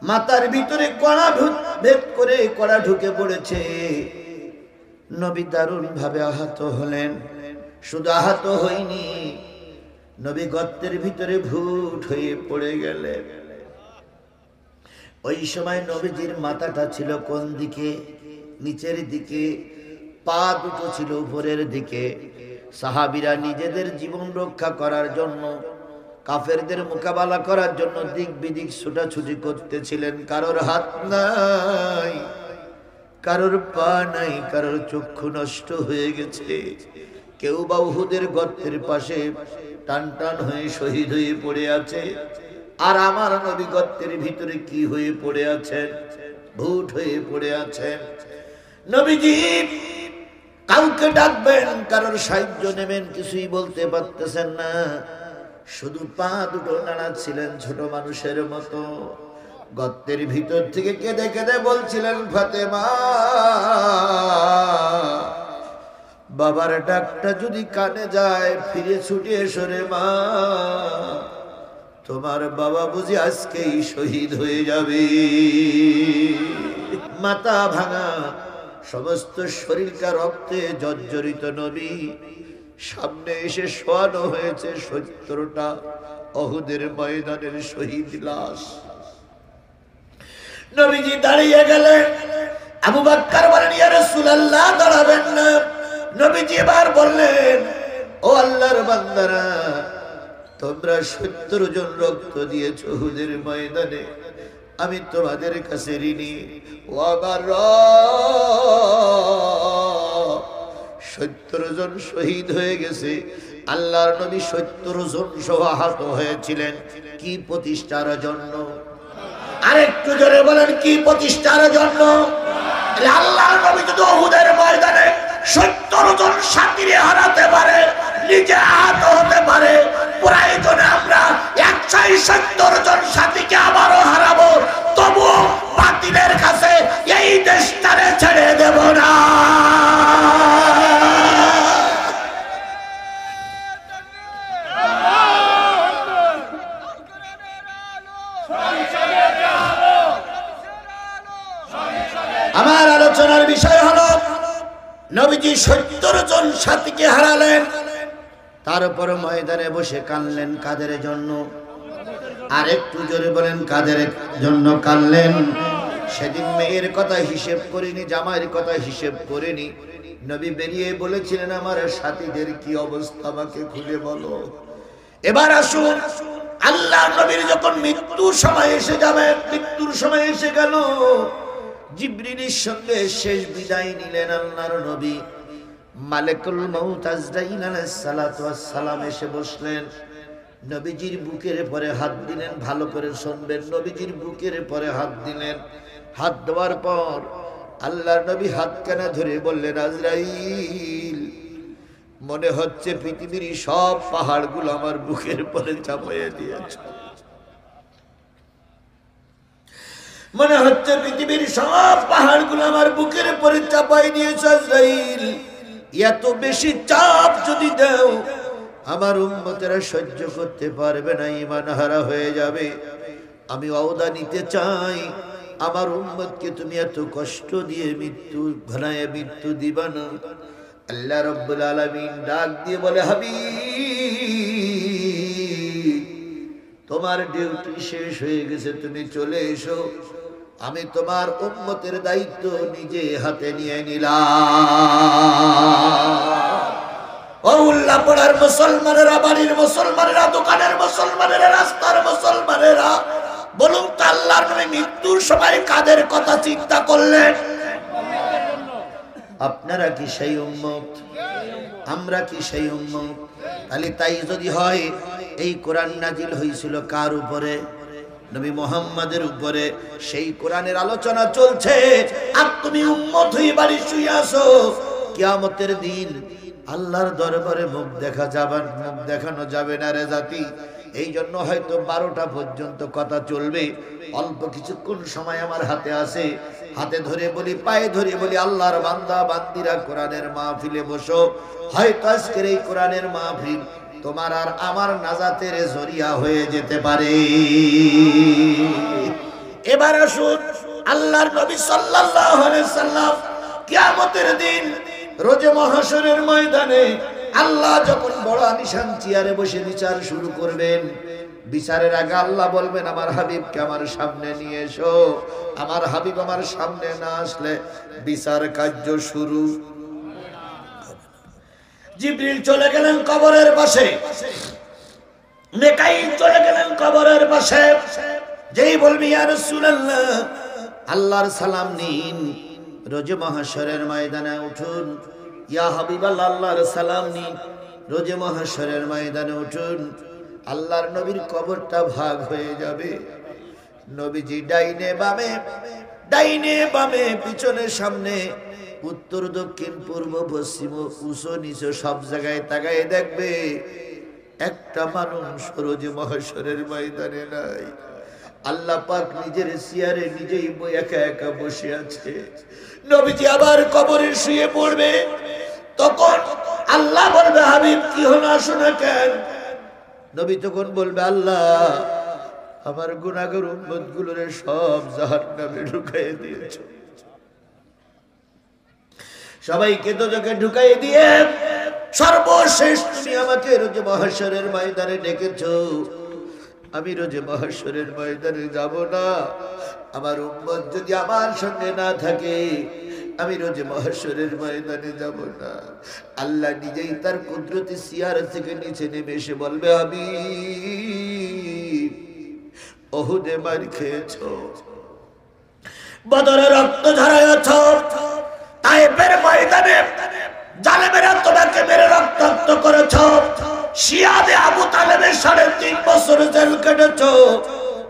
মাথার ভিতরে কড়া ভেদ করে কড়া ঢুকে পড়েছে। নবী দারুণ ভাবে আহত হলেন। শুধু আহত হয়নি, নবী গর্তের ভিতরে ভূত হয়ে পড়ে গেলেন। ওই সময় নবীজির মাথাটা ছিল কোন দিকে? নিচের দিকে, পা দুটো ছিল উপরের দিকে। সাহাবীরা নিজেদের জীবন রক্ষা করার জন্য, কাফেরদের মোকাবেলা করার জন্য দিক বিদিক ছুটাছুটি করতেছিলেন। কারোর হাত নাই, কারোর পা নাই, কারোর চক্ষু নষ্ট হয়ে গেছে, কেউ বা উহুদের গর্তের পাশে টান টান হয়ে শহীদ হয়ে পড়ে আছে। আর আমার নবী গর্তের ভিতরে কি হয়ে পড়ে আছেন? ভূত হয়ে পড়ে আছেন। নবীজি কাউকে ডাকবেন, কারোর সাহায্য নেবেন, কিছুই বলতে পারতেছেন না। শুধু পা দুটো নাড়াচ্ছিলেন ছোট মানুষের মতো। গর্তের ভিতর থেকে কেঁদে কেঁদে বলছিলেন, ফাতেমা, বাবার ডাকটা যদি কানে যায়, ফিরে ছুটে এসো রে মা, তোমার বাবা বুঝি আজকেই শহীদ হয়ে যাবে। মাথা ভাঙা, সমস্ত শরীরটা রক্তে জর্জরিত নবী সামনে এসে শোয়ানো হয়েছে 70টা উহুদের ময়দানের শহীদ লাশ। নবীজি দাঁড়িয়ে গেলেন। আবু বকর বলেন, ইয়া রাসূলুল্লাহ, দাঁড়াবেন না। নবীজি এবার বললেন, ও আল্লাহর বান্দারা, তোমরা 70 জন রক্ত দিয়েছো উহুদের ময়দানে, আমি তোমাদের কাছে ঋণী। ও আমার রব, 70 জন শহীদ হয়ে গেছে। আল্লাহর নবী 70 জন সহ আহত হয়েছিলেন। কি প্রতিষ্ঠার জন্য? আরেকটু জোরে বলেন, কি প্রতিষ্ঠার জন্য? আল্লাহর নবী যদি উহুদের ময়দানে 70 জন সাথীরে হারাতে পারে, নিজে আহত হতে পারে, প্রয়োজনে আমরা 170 জন সাথীকে আবারও হারাবো, তবুও বাতিলের কাছে এই দেশটারে ছেড়ে দেব না। আমার আলোচনার বিষয় হলো, নবীজি 70 জন সাথীকে হারালেন, তারপর ময়দানে বসে কাঁদলেন। কাদের জন্য? আর একটু জোরে বলেন, কাদের জন্য কাঁদলেন? সেদিন মেয়ের কথা হিসেব করিনি, জামাইয়ের কথা হিসেব করিনি। নবী বেরিয়ে বলেছিলেন, আমার সাথীদের কি অবস্থা আমাকে খুলে বলো। এবার আসুন, আল্লাহ নবীর যখন মৃত্যুর সময় এসে যাবে, মৃত্যুর সময় এসে গেল, জিবরিলের সঙ্গে শেষ বিদায় নিলেন আল্লাহর নবী। মালাকুল মউত আজরাইল আলাইহিস সালাতু ওয়াস সালাম এসে বসলেন, নবীজির বুকের পরে হাত দিলেন। ভালো করে শুনবেন, নবীজির বুকের পরে হাত দিলেন। হাত দেওয়ার পর আল্লাহর নবী হাতখানা ধরে বললেন, আজরাইল, মনে হচ্ছে পৃথিবীর সব পাহাড়গুলো আমার বুকের পরে চাপাইয়া দিয়েছ। মনে হচ্ছে পৃথিবীর সব পাহাড়গুলো আমার বুকের পরে চাপাই দিয়েছ আজরাইল। এত বেশি চাপ যদি দাও আমার উম্মতেরা সহ্য করতে পারবে না, ঈমান হারা হয়ে যাবে। আমি ওয়াদা নিতে চাই, আমার উম্মতকে তুমি এত কষ্ট দিয়ে মৃত্যু ঘনায় মৃত্যু দিবা না। আল্লাহ রাব্বুল আলামিন ডাক দিয়ে বলে, হাবিব, তোমার ডিউটি শেষ হয়ে গেছে, তুমি চলে এসো। আমি তোমার উম্মতের দায়িত্ব নিজে হাতে নিয়ে নিলাম। ও উল্লাপাড়ার মুসলমানেরা, বাড়ির মুসলমানেরা, দোকানের মুসলমানেরা, রাস্তার মুসলমানেরা, বলুন তো আল্লাহর নবী মৃত্যুর সময় কাদের কথা চিন্তা করলেন? আপনারা কি সেই উম্মত? আমরা কি সেই উম্মত? তাহলে তাই যদি হয়, এই কোরআন নাজিল হয়েছিল কার উপরে? নবী মুহাম্মাদের উপরে। সেই কোরআনের আলোচনা চলছে, আর তুমি উম্মত হয়ে বাড়ি শুয়ে আছো। কিয়ামতের দিন আল্লাহর দরবারে মুখ দেখানো যাবে না রে জাতি। এই জন্য হয়তো 12টা পর্যন্ত কথা চলবে। অল্প কিছুক্ষণ সময় আমার হাতে আছে, হাতে ধরে বলি, পায়ে ধরে বলি, আল্লাহর বান্দা বান্দিরা কোরআনের মাহফিলে বসো। হয়তো আজকের এই কোরআনের মাহফিল তোমার আর আমার নাজাতের জরিয়া হয়ে যেতে পারে। এবার আসুন, আল্লাহর নবী সাল্লাল্লাহু আলাইহি সাল্লাম কিয়ামতের দিন রোজে মহাশরের ময়দানে আল্লাহ যখন বড় আলিশান চেয়ারে বসে বিচার শুরু করবেন, বিচারের আগে আল্লাহ বলবেন, আমার হাবিবকে আমার সামনে নিয়ে এসো। আমার হাবিব আমার সামনে না আসলে বিচার কার্য শুরু। জিবরিল চলে গেলেন কবরের পাশে, মিকাইল চলে গেলেন কবরের পাশে। যেই বলবি ইয়া রাসূলুল্লাহ, আল্লাহর সালাম নিন, রোজে মহাশরের ময়দানে উঠুন। ইয়া হাবিবাল্লাহ, আল্লাহর সালাম নিন, রোজে মহাশরের ময়দানে উঠুন। আল্লাহর নবীর কবরটা ভাগ হয়ে যাবে। নবীজি ডাইনে বামে, পিছনে সামনে, উত্তর দক্ষিণ পূর্ব পশ্চিম উঁচু নিচু সব জায়গায় তাকায় দেখবে একটা মানুষ রোজে মহাশরের ময়দানে নাই। আল্লাহ পাক নিজের চেয়ারে নিজেই একা একা বসে আছে। নবীজি আবার কবরে শুয়ে পড়বে। তখন আল্লাহ বলবে, হাবিব কি হলো, আসো না কেন? নবী তখন বলবে, আল্লাহ আমার গুনাহগার উম্মত গুলোরে সব জাহান্নামে ঢুকাইয়ে দিয়েছো, সবাইকে দোজখে ঢুকাইয়ে দিয়ে সর্বশেষ তুমি আমাকে রোজে মহাশরের ময়দানে ডেকেছো। আমি রোজে মহাশরের ময়দানে যাব না। আমার উম্মত যদি আমার সঙ্গে না থাকে, আমি রোজে মহাশরের ময়দানে যাব না। আল্লাহ নিজেই তার কুদরতি চেয়ার থেকে নিচে নেমে এসে বলবে, হাবিব ওহুদে মার খেয়েছো, বদরে রক্ত ঝরাইছো, তায়েফের ময়দানে জালেমেরা তোমাকে মেরে রক্তাক্ত করেছো, শিয়াদে আবু তালেবের 3.5 বছর জেল কেটেছো,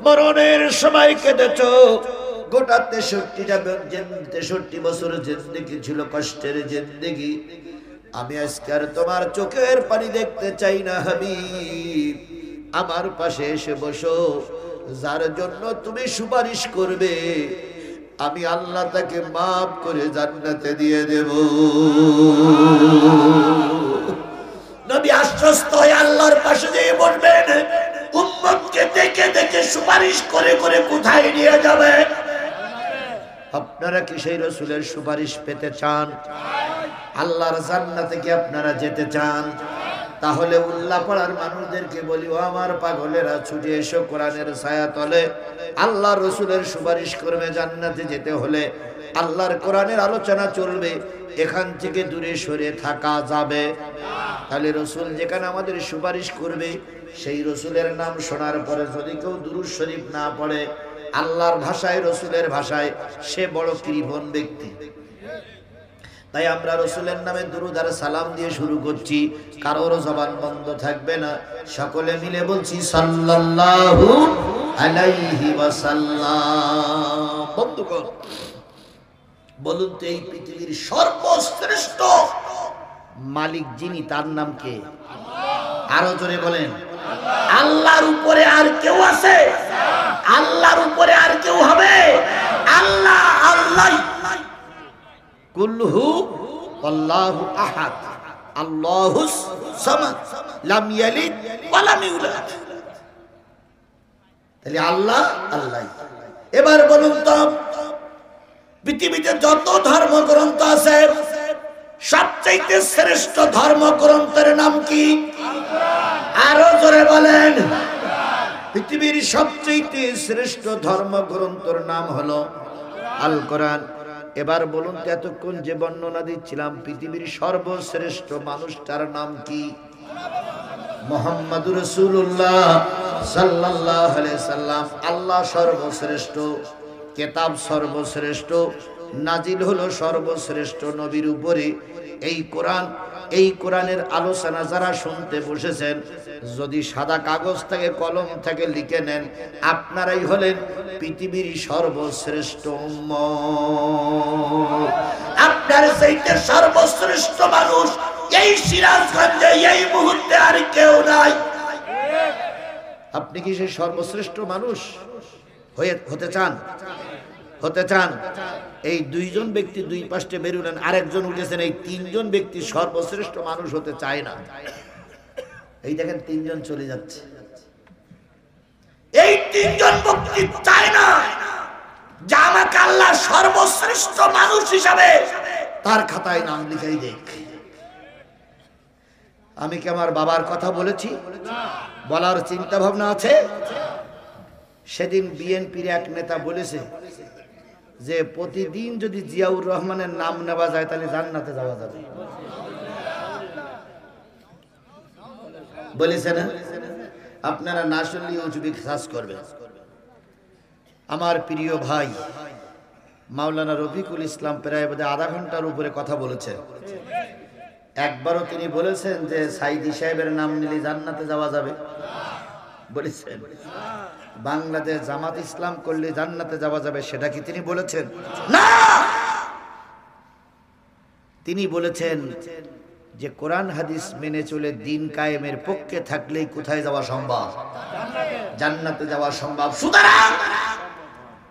মরণের সময় কেটেছো। গোটা 63 বছর জিন্দেগি ছিল কষ্টের জিন্দেগি। আমি আজকে আর তোমার চোখের পানি দেখতে চাই না হাবিব। আমার পাশে এসে বসো, যার জন্য তুমি সুপারিশ করবে আমি আল্লাহ তাকে মাফ করে জান্নাতে দিয়ে দেব। নবী আশ্বস্ত হয়ে আল্লাহর পাশে যেয়ে বসবেন। উম্মতকে দেখে দেখে সুপারিশ করে করে কোথায় নিয়ে যাবে? আপনারা কি সেই রাসূলের সুপারিশ পেতে চান? আল্লাহর জান্নাতে কি আপনারা যেতে চান? তাহলে উল্লাপাড়ার মানুষদেরকে বলি, ও আমার পাগলেরা, ছুটে এসো কোরআনের ছায়াতলে। আল্লাহর রাসূলের সুপারিশ করবে জান্নাতে যেতে হলে আল্লাহর কোরআনের আলোচনা চলবে, এখান থেকে দূরে সরে থাকা যাবে। তাহলে রাসূল যেখানে আমাদের সুপারিশ করবে সেই রাসূলের নাম শোনার পরে যদি কেউ দুরূদ শরীফ না পড়ে, আল্লাহর ভাষায়, রসুলের ভাষায় সে বড় কৃপণ ব্যক্তি। তাই আমরা রসুলের নামে দুরূদ আর সালাম দিয়ে শুরু করছি, কারোর জবান বন্ধ থাকবে না। সকলে মিলে বলছি সাল্লাল্লাহু আলাইহি ওয়াসাল্লাম। বন্ধুগণ, বলুন তো এই পৃথিবীর সর্বশ্রেষ্ঠ মালিক যিনি, তার নাম কে? আরো জোরে বলেন। আল্লাহর উপরে আর কেউ আছে? আল্লাহর উপরে আর কেউ হবে? আল্লাহ আল্লাহ। কুলহু আল্লাহু আহাদ আল্লাহুস সামাদ লাম ইয়ালিদ ওয়া লাম ইউলাদ। তাহলে আল্লাহ আল্লাহ। এবার বলুন তো পৃথিবীতে যত ধর্মগ্রন্থ আছে সবচেয়ে শ্রেষ্ঠ ধর্মগ্রন্থের নাম কি? আরো জোরে বলেন। পৃথিবীর সবচেয়ে শ্রেষ্ঠ ধর্মগ্রন্থের নাম হলো আল কোরআন। এবার বলুন তো এতক্ষণ যে বর্ণনা দিচ্ছিলাম পৃথিবীর সর্বশ্রেষ্ঠ মানুষটার নাম কি? মুহাম্মাদুর রাসূলুল্লাহ সাল্লাল্লাহু আলাইহি সাল্লাম। আল্লাহ সর্বশ্রেষ্ঠ, কিতাব সর্বশ্রেষ্ঠ, নাজিল হলো সর্বশ্রেষ্ঠ নবীর উপরে এই কোরআন। এই কোরআনের আলোচনা যারা শুনতে বসেছেন, যদি সাদা কাগজ থেকে কলম থেকে লিখে নেন, আপনারাই হলেন পৃথিবীর সর্বশ্রেষ্ঠ উম্মত। আপনার চাইতে সর্বশ্রেষ্ঠ মানুষ এই সিরাজগঞ্জে এই মুহূর্তে আর কেউ নাই। আপনি কি সেই সর্বশ্রেষ্ঠ মানুষ হতে চান? হতে চান? এই দুইজন ব্যক্তি দুই পাশে বেরুলেন, আরেকজন উঠেছেন, এই তিনজন ব্যক্তি সর্বশ্রেষ্ঠ মানুষ হতে চায় না। এই দেখেন তিনজন চলে যাচ্ছে, এই তিনজন ব্যক্তি চায় না যে আমাকে আল্লাহ সর্বশ্রেষ্ঠ মানুষ হিসাবে তার খাতায় নাম লিখাই দেখ। আমি কি আমার বাবার কথা বলেছি? বলার চিন্তা ভাবনা আছে? সেদিন বিএনপির এক নেতা বলেছে যে প্রতিদিন যদি জিয়াউর রহমানের নাম নেওয়া যায় তাহলে জান্নাতে যাওয়া যাবে। বলেছে না? আপনারা না শুনলে ইউটিউবে সার্চ করবেন। আমার প্রিয় ভাই মাওলানা রফিকুল ইসলাম প্রায় আধা ঘন্টার উপরে কথা বলেছেন। একবারও তিনি বলেছেন যে সাইদি সাহেবের নাম নিলে জান্নাতে যাওয়া যাবে? বলেছেন? বাংলাদেশ জামাত ইসলাম করলে জান্নাতে যাওয়া যাবে, সেটা কি তিনি বলেছেন? না, তিনি বলেছেন যে কোরআন হাদিস মেনে চলে দিন কায়েমের পক্ষে থাকলেই কোথায় যাওয়া সম্ভব? জান্নাতে যাওয়া সম্ভব। সুতরাং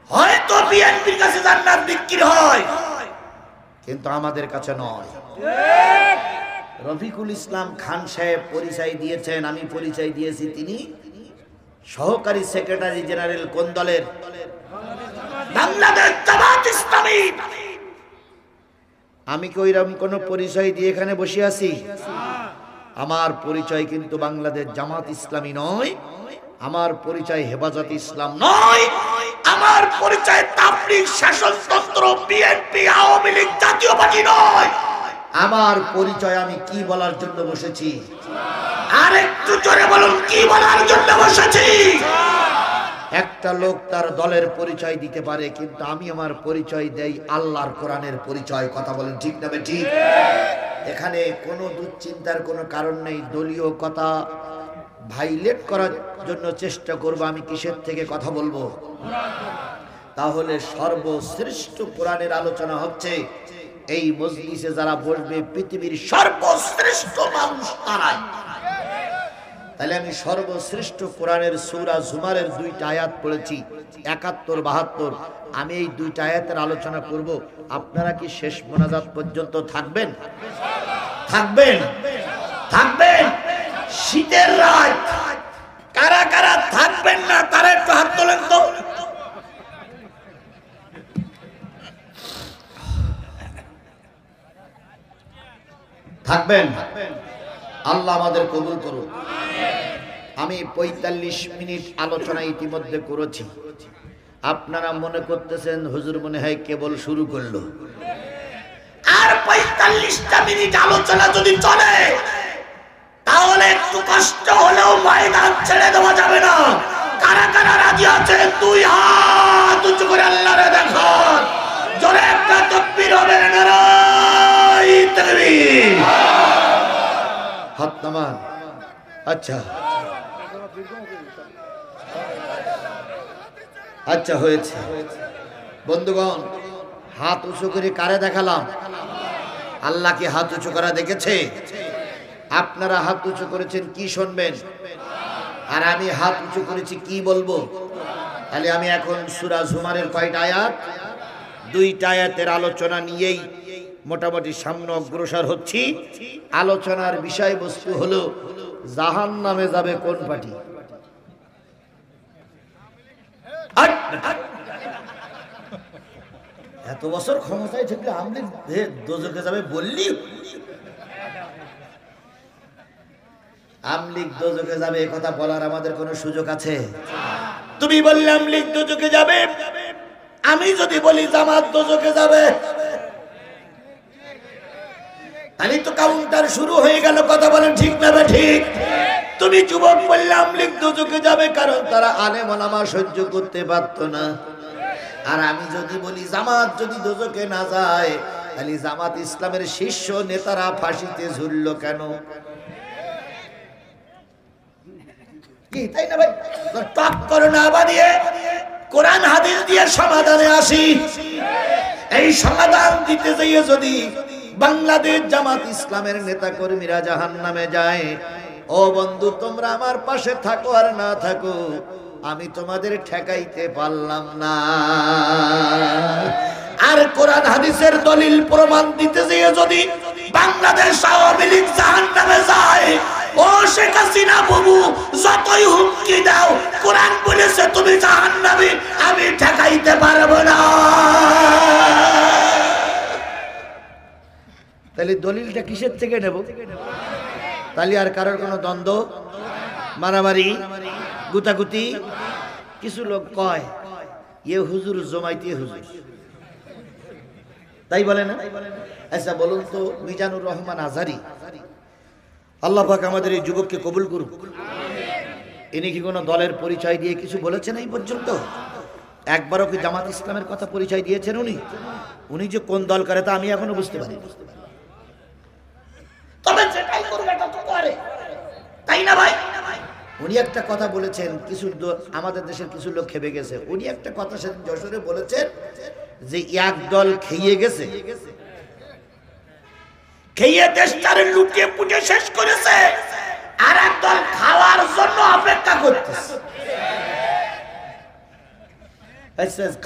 হয়তো বিএনপির কাছে জান্নাত বিক্রি হয়, কিন্তু আমাদের কাছে নয়। রফিকুল ইসলাম খান সাহেব পরিচয় দিয়েছেন, আমি পরিচয় দিয়েছি, তিনি সহকারী সেক্রেটারি জেনারেল কোন দলের? বাংলাদেশ জামাত ইসলামী। আমি কি ওইরকম কোন পরিচয় দিয়ে এখানে বসে আছি? আমার পরিচয় কিন্তু বাংলাদেশ জামাত ইসলামী নয়, আমার পরিচয় হেফাজত ইসলাম নয়, আমার পরিচয় তাবলীগ, শাসনতন্ত্র, বিএনপি, আওয়ামী লীগ, জাতীয় পার্টি নয়। আমার পরিচয় আমি কি বলার জন্য বসেছি? আরেকটু জোরে বলুন, কি বলার জন্য বসেছি? একটা লোক তার দলের পরিচয় দিতে পারে, কিন্তু আমি আমার পরিচয় দেই আল্লাহর কোরআনের পরিচয়। কথা বলেন ঠিক না ঠিক? এখানে কোনো দুশ্চিন্তার কোনো কারণ নেই। দলীয় কথা ভাইলেট করার জন্য চেষ্টা করব আমি কিসের থেকে কথা বলবো? তাহলে সর্বশ্রেষ্ঠ কোরআনের আলোচনা হচ্ছে। এই মজলিসে যারা বসবে পৃথিবীর সর্বশ্রেষ্ঠ মানুষ তারাই। তাহলে আমি সর্বশ্রেষ্ঠ কোরআনের সূরা জুমারের 2টা আয়াত পড়েছি, 71, 72। আমি এই 2টা আয়াতের আলোচনা করব। আপনারা কি শেষ মোনাজাত পর্যন্ত থাকবেন? থাকবেন? থাকবেন? শীতের রাত কারা কারা থাকবেন না তারা একটু হাত তোলেন তো। থাকবেন? আল্লাহ আমাদের কবুল করুন। আমি 45 মিনিট আলোচনা ইতিমধ্যে করেছি। আপনারা মনে করতেছেন হুজুর মনে হয় কেবল শুরু করলো। আর 45টা মিনিট আলোচনা যদি চলে তাহলে একটু কষ্ট হলেও ময়দান ছেড়ে দেওয়া যাবে না। কারা কারা রাজি আছে? 2 হাত। হাত উঁচু করে আল্লাহরে দেখান, জোরে একটা তাকবীর হবে না? নারায়ে তাকবীর। হাত নামান। আচ্ছা আচ্ছা হয়েছে। বন্ধুগণ, হাত উঁচু করে কারে দেখালাম? আল্লাহকে হাত উঁচু করা দেখেছে? আপনারা হাত উঁচু করেছেন কি শুনবেন, আর আমি হাত উঁচু করেছি কি বলবো? তাহলে আমি এখন সূরা জুমারের কয়টা আয়াত, 2টা আয়াতের আলোচনা নিয়েই মোটামুটি সামনে অগ্রসর হচ্ছি। আলোচনার বিষয়বস্তু হলো জাহান্নামে যাবে কোন পার্টি। এত বছর ক্ষমতায় থাকলে আমলি দোজখে যাবে বললি? আমলিগ দোজখে যাবে এ কথা বলার আমাদের কোনো সুযোগ আছে? তুমি বললে আমলিগ দোজখে যাবে, আমি যদি বলি জামাত দোজখে যাবে, তাহলে তো কাউন্টার শুরু হয়ে গেল। কথা বলেন ঠিক না ঠিক? তুমি যুবক বললে আমলিগ দোজখে যাবে, কারণ তারা আলেম ওলামা সহ্য করতে পারত না। আর আমি যদি বলি জামাত যদি দোজখে না যায়, তাহলে জামাত ইসলামের শীর্ষ নেতারা ফাঁসিতে ঝুলল কেন? কি তাই না ভাই? টক করো না বানিয়ে কোরআন হাদিস দিয়ে সমাধানে আসি। এই সমাধান দিতে যাইয়ে যদি বাংলাদেশ জামাত ইসলামের নেতা কর্মীরা জাহান্নামে যায়, ও বন্ধু তোমরা আমার পাশে থাকো আর না থাকো, আমি তোমাদের ঠেকাইতে পারলাম না। আর কোরআন হাদিসের দলিল প্রমাণ দিতে যেয়ে যদি বাংলাদেশ আওয়ামী লীগ জাহান্নামে যায়, ও শেখ হাসিনা বাবু যতই হুমকি দাও, কোরআন বলেছে তুমি জাহান্নামে, আমি ঠেকাইতে পারবো না। তাহলে দলিলটা কিসের থেকে নেব? তাহলে আর কারোর কোনো দ্বন্দ্ব, মারামারি, গুতাগুতি? কিছু লোক কয় ইয়ে হুজুর জমাইতে হুজুর, তাই বলে না? আচ্ছা বলুন তো, মিজানুর রহমান আজহারি, আল্লাহ পাক আমাদের এই যুবককে কবুল করুক, ইনি কি কোনো দলের পরিচয় দিয়ে কিছু বলেছেন এই পর্যন্ত? একবারও কি জামাত ইসলামের কথা পরিচয় দিয়েছেন উনি? উনি যে কোন দল করে তা আমি এখনো বুঝতে পারি। তবে যেটাই করবে এটা তো করে, তাই না ভাই? উনি একটা কথা বলেছেন, কিছু আমাদের দেশের কিছু লোক খেপে গেছে। উনি একটা কথা সেদিন যশোরে বলেছেন যে এক দল খেয়ে গেছে, খেয়ে দেশটারে লুটিয়ে পুটে শেষ করেছে, আর এক দল খাওয়ার জন্য অপেক্ষা করতেছে।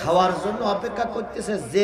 খাওয়ার জন্য অপেক্ষা করতেছে, যে